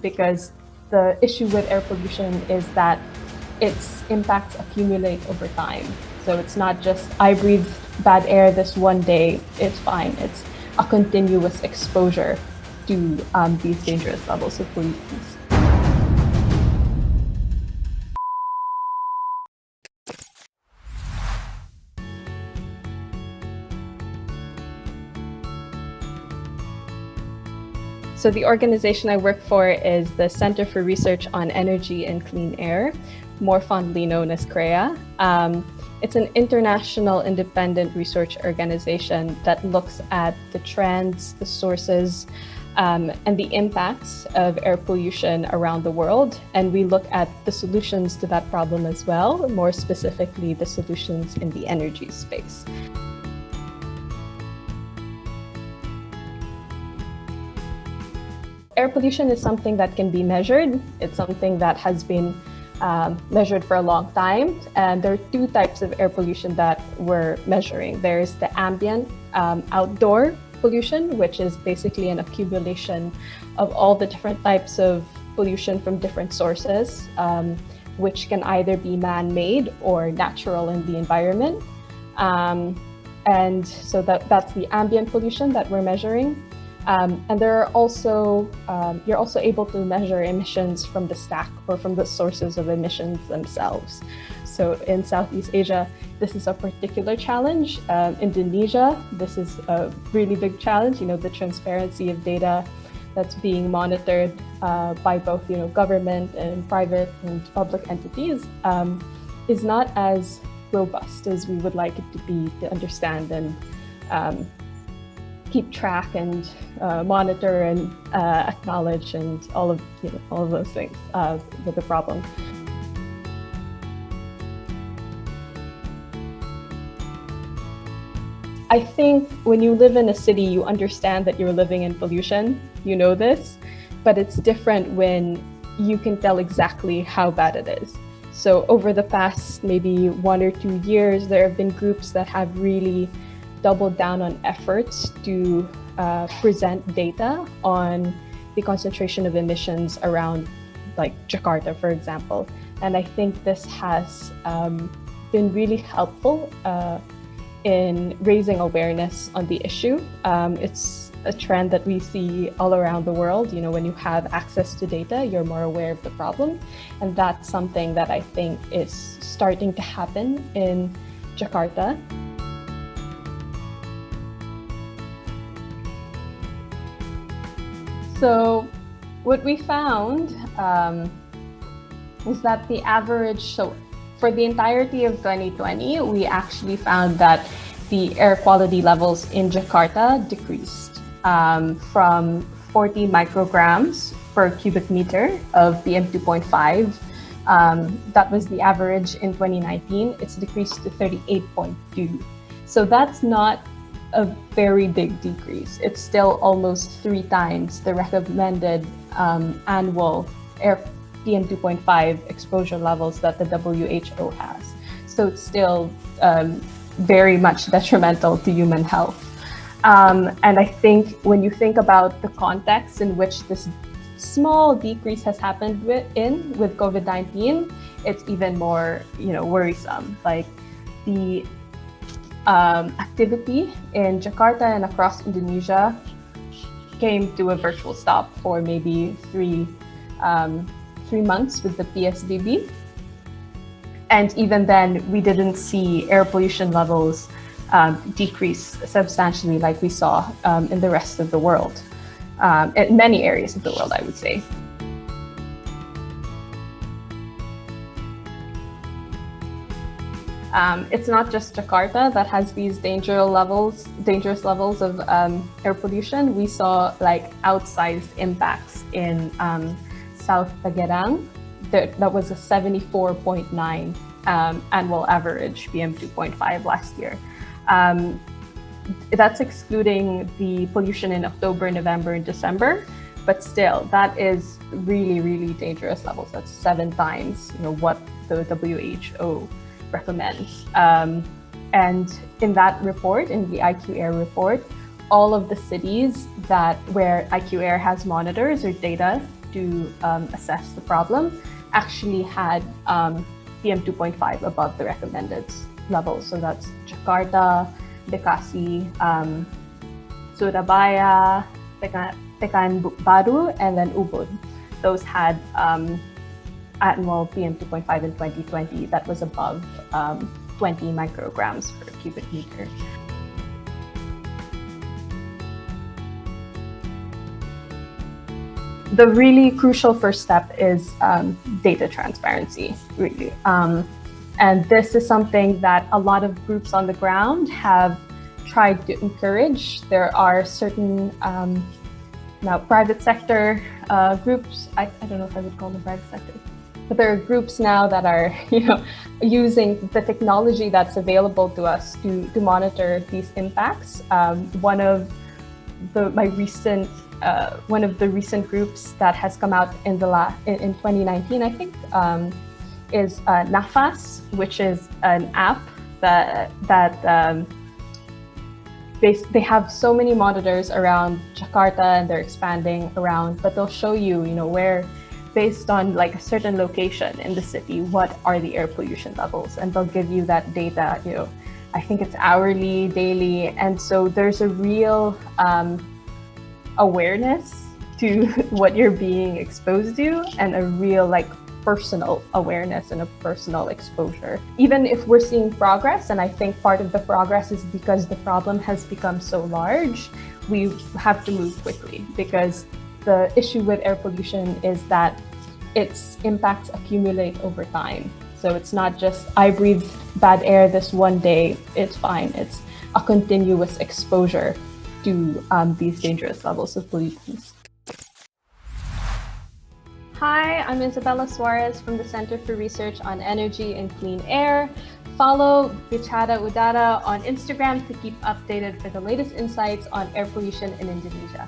because the issue with air pollution is that its impacts accumulate over time. So it's not just, I breathe bad air this one day, it's fine. It's a continuous exposure to these dangerous levels of pollutants. So the organization I work for is the Center for Research on Energy and Clean Air, more fondly known as CREA. It's an international independent research organization that looks at the trends, the sources, and the impacts of air pollution around the world. And we look at the solutions to that problem as well, more specifically the solutions in the energy space. Air pollution is something that can be measured. It's something that has been measured for a long time. And there are two types of air pollution that we're measuring. There's the ambient outdoor pollution, which is basically an accumulation of all the different types of pollution from different sources, which can either be man-made or natural in the environment. And so that's the ambient pollution that we're measuring. And there are also, you're also able to measure emissions from the stack or from the sources of emissions themselves. So in Southeast Asia, this is a particular challenge. Indonesia, this is a really big challenge. The transparency of data that's being monitored by both, government and private and public entities is not as robust as we would like it to be to understand and keep track and monitor and acknowledge and all of those things with the problem. I think when you live in a city, you understand that you're living in pollution. You know this, but it's different when you can tell exactly how bad it is. So over the past maybe 1 or 2 years, there have been groups that have really doubled down on efforts to present data on the concentration of emissions around like Jakarta, for example. And I think this has been really helpful in raising awareness on the issue. It's a trend that we see all around the world. When you have access to data, you're more aware of the problem. And that's something that I think is starting to happen in Jakarta. So what we found is that the average, so for the entirety of 2020, we actually found that the air quality levels in Jakarta decreased from 40 micrograms per cubic meter of PM 2.5. That was the average in 2019. It's decreased to 38.2. So that's not a very big decrease. It's still almost 3 times the recommended annual air PM 2.5 exposure levels that the WHO has. So it's still very much detrimental to human health. And I think when you think about the context in which this small decrease has happened with COVID-19, it's even more worrisome. Like the activity in Jakarta and across Indonesia came to a virtual stop for maybe 3 months with the PSBB. And even then, we didn't see air pollution levels decrease substantially like we saw in the rest of the world, in many areas of the world, I would say. It's not just Jakarta that has these dangerous levels of air pollution. We saw like outsized impacts in South Tangerang. That was a 74.9 annual average PM 2.5 last year. That's excluding the pollution in October, November, and December, but still, that is really, really dangerous levels. That's 7 times what the WHO recommends. And in that report, in the IQ Air report, all of the cities where IQ Air has monitors or data to assess the problem actually had PM 2.5 above the recommended level. So that's Jakarta, Bekasi, Surabaya, Pekanbaru, and then Ubud. Those had annual PM 2.5 in 2020 that was above 20 micrograms per cubic meter. The really crucial first step is data transparency, really. And this is something that a lot of groups on the ground have tried to encourage. There are certain now private sector groups, I don't know if I would call them private sector, but there are groups now that are using the technology that's available to us to monitor these impacts. One of the recent groups that has come out in 2019, I think, is Nafas, which is an app that they have so many monitors around Jakarta, and they're expanding around, but they'll show you, where, based on like a certain location in the city, what are the air pollution levels, and they'll give you that data. I think it's hourly, daily, and so there's a real awareness to what you're being exposed to, and a real personal awareness and a personal exposure. Even if we're seeing progress, and I think part of the progress is because the problem has become so large, we have to move quickly, because the issue with air pollution is that its impacts accumulate over time. So it's not just, I breathe bad air this one day, it's fine. It's a continuous exposure to these dangerous levels of pollutants. Hi, I'm Isabella Suarez from the Center for Research on Energy and Clean Air. Follow Bicara Udara on Instagram to keep updated for the latest insights on air pollution in Indonesia.